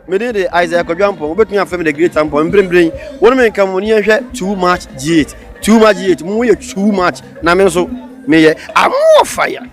Me did the Isaac Jumpo, but me a family the great tampo, bring one man come when you too much G8, too much G8, more too much. Namen so me, I'm more fire.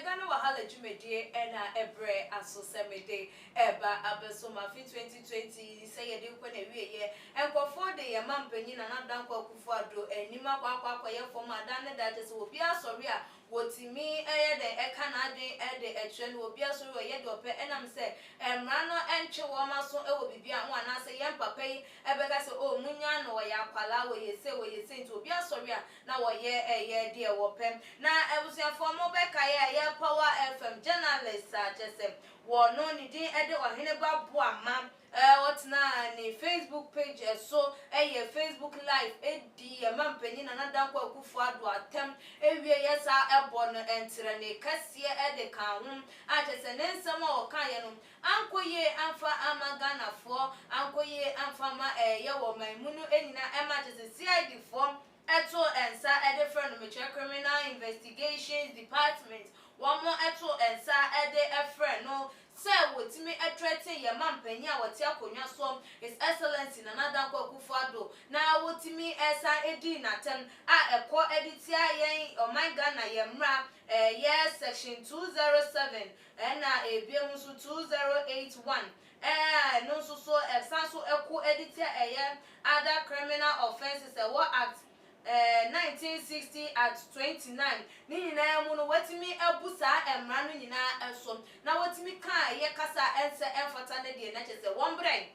Gana wahala jumedie ena ebre aso semede eba abesoma fi 2020 say ye de ko na wiye enkofo de ye mampanyi na nadan kwa Akufo-Addo enima kwa ye form adan ne da tese obi asori a wotimi eye de eka na adwen e de etwe no obi asori ye de ope enam se emra no enche wo ma so e wo bibia ho anase ye papa yi ebeka se o munya no ya kwala wo ye se nti obi asori a na wo ye eye de wo pem na ebusia form beka ye Power FM journalist just no ni din ede ohene ba boama what na ni Facebook page so Facebook live edi mampani na nadan kwa Akufo-Addo atem ewie yesa ebo no entere ne kase ede kan ho ajese ne nsem o kan ye no ankoye amfa amagana fo ankoye amfa ma ye wo maimunu enina emergency CID form eto ensa ede friend me criminal investigations department one more eto ensa ede friend no say wotimi threaten your mampani a wote akonya som his excellency na nadan kwa Akufo-Addo na wotimi esa edi natem a ekọ editia yen o my Ghana yemra yes section 207 na ebiemu so 2081 no so sanso ekọ editia other criminal offenses what act 1960 at 29 ni na mu no watimi abusa emra no nyina eso na watimi kan ye kasa ense enfata na de na chese wombre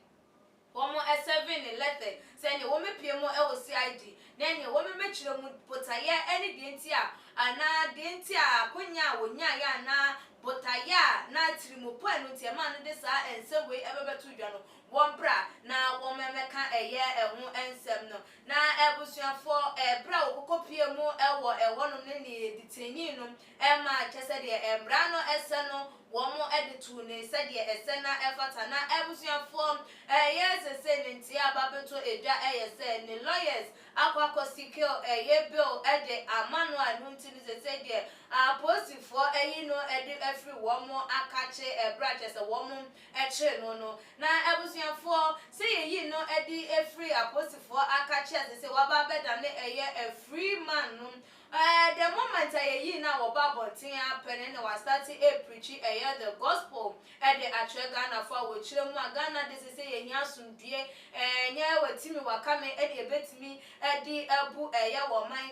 womo 711 say ne womo piemo e wo CID na ne womo mechire mu botaye ene de nti a ana de nti a konya wonya ya na botaye na trimopo enu nti ma no de sa ense we ebebeto dwa no wombra na womemeka eye ehu ensem no na ebusuafo bra okokopie mu ewo ewono ne ne diteni no ema chese de embra no ese no womo editu ne se de ese na efata na ebusuafo yes se ne ntia babeto edwa se ne lawyers akwako secure bill ede amanu anunti ne se de aposifo no ede every womo akache ebra chese womo eche no na ebusuafo say ye no ede every aposifo akache se waba beda ne a free man no the moment I na oba bontin apene na was starting a preaching the gospel the actual Ghana for we chire mu Ghana this say ye nya sundue nya watimi wakame e betimi the abu wo man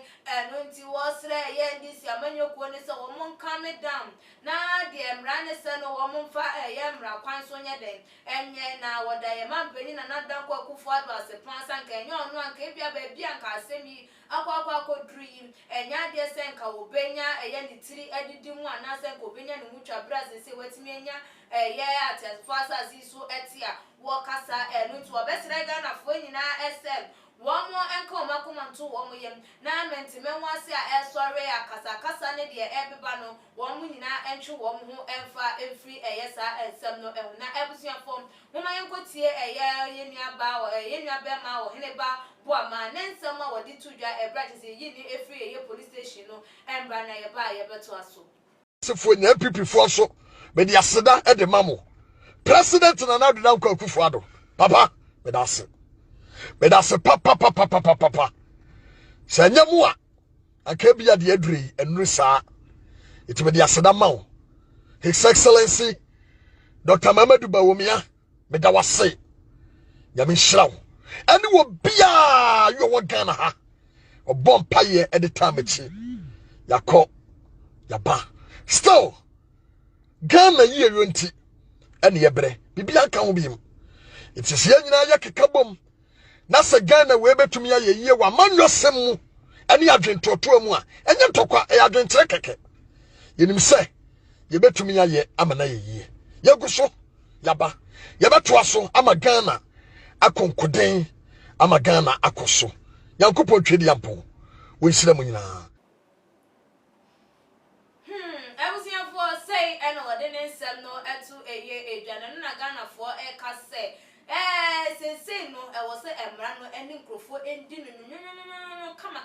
no nti wo sre ye NDC amanyokuo ne se wo mon calm down na the emra ne se no wo mon fa ye mra kwan so nya den enye na woda ye mampeni na nadan kwa Akufo-Addo asepan sanka enye onu anka ebia ba bia anka asemi akwa dream enya de senka obenya eye ni tiri edidi mu anase ko obenya ni mutwa brazil se watimi enya ye at fast as isu etia wo kasa no to obesre Ghana fo nyina sm one more enko makoma nto wo mo yem na mentime nwase a esore akasa ne de ebeba no wo mo nyina entwe wo mo ho emfa every sa ensem no na ebusuafo mo mayenkotie ye nuaba ye nuaba ma wo heneba boama nensem a wodi tudwa ebra se yi ni every police station no embra na ye ba ye beto aso sefo nya pipi fo so me de aseda e de mamo president na na do na Akufo-Addo papa me da se papa sanya mu a aka bia de aduri enuru saa itime de aseda mawo his excellency Dr. Mamadou Bawumia me da wase ya me hirawo ani wo bia yo wo Ghana ha obom paye e de tamechi yakọ yaba still Ghana ye yonti ene yebre bibia kan ho biem itise nyina ya kekabom na se Ghana we betumi aye yie wa manwosem mu ene adwentoto mu a enye ntokwa e adwentere keke yenim se ye betumi aye amana ye yie yeguso yaba ye beto aso ama Ghana akonkoden ama Ghana akoso yankopɔ twedi ampo wo nsira mu nyina ebusiafo say say and ordinance no etu eye edwane na Ghana for e ka say say no I was say emra no eni nkrofo endi no kama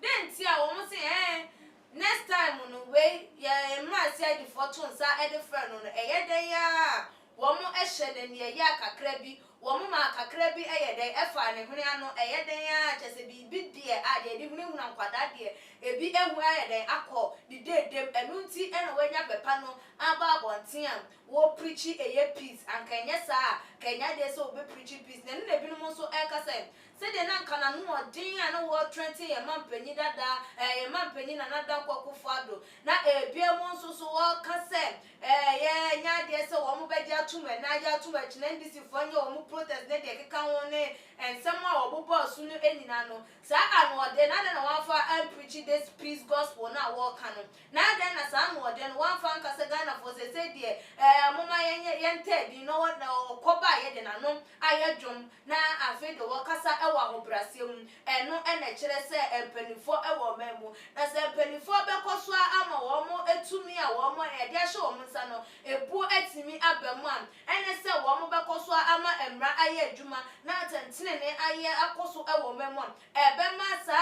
then tia wo mo say next time no we ya emra say the fortune sa e de friend no eye den ya wo mo ehye den ya kakra bi wo mo ma kakra bi eye den efa ne hune ano eye den ya chese bi die a de hune huna nkwada de ebi ehu eye den akọ di dem enunti ena wanya pepa no aba abonten am wo preachi eye peace ankenye sa kenya de so be preachi peace ne ne bi no so e ka say de na kana no odin a no wo trente ye mampanyi dada ye mampanyi na nada Akufo-Addo na ebia mo nso so wo ka say ye nya de se wo mo beji atum na ya atum chi na NDC fo nya wo mo protest ne de keka won ne ensema wo bo boss no enina no sa anu ode na de na wa fa and preach this peace gospel na wo ka no na de na sa anu ode no wa fa nka se Ghana fo se de mama ye nte di no na koba ye de na no ayedwom na afi de wo kasa ewa hobrasem eno ena kire se empanifo ewo memu na se empanifo bekoso ama wo mo etumi a wo mo e de hye wo nsa no ebu etimi abamu am ene se wo mo bekoso ama emra aye adwuma na tantine ne aye akoso ewo memu ebema sa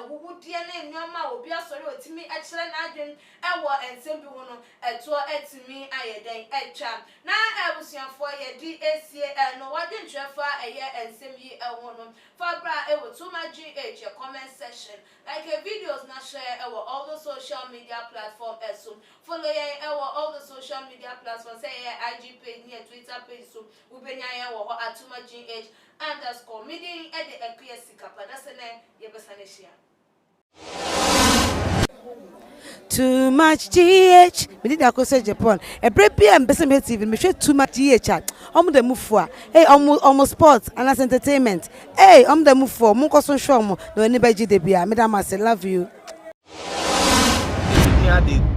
huhudie na nyoma obi asori otimi e kire na adwen ewo ensem bi ho no eto etimi aye den etwa na ebusuafo ye di esie no wadwen twafa eye ensem yi ewo no Fabra ewo too much GH your comment section like videos na share ewo all the social media platform so follow ye ewo all the social media platforms say IG page near Twitter page so ubenya ye wo atuma GH_ meeting e de APS kapa that's ne ye besane share. Too much GH. We did Akose Japan. A prepare and Besame TV. Me share too much GH. The move for. Hey, almost sports and as entertainment. Hey, the move for. Munko so show mo. No anybody debia. Madam, I say love you.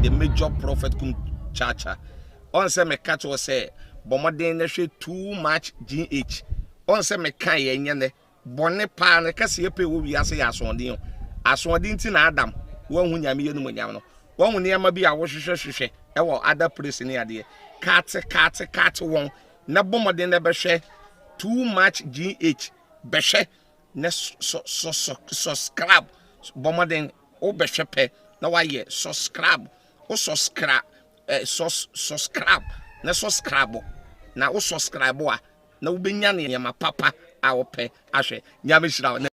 The major prophet kum chacha. On say me catch was say. Bomoden na share too much GH. On say me kan ye nyane. Bonne pa na kase ye pe wo wi ase ya asondin. Asondin ti na Adam. Wo hu nyame ye no nyame no. One near maybe I was share other place in the idea. Cat one. Na bomber de never share too much GH. Beshe ne so scrap. Bomber den o beshepe. Now I ye so scrap. O so scrap. So scrap. Na so scrabo. Na o so scrabo. Na ubinyani ya papa. Our pay. Ashe. Nyame shira.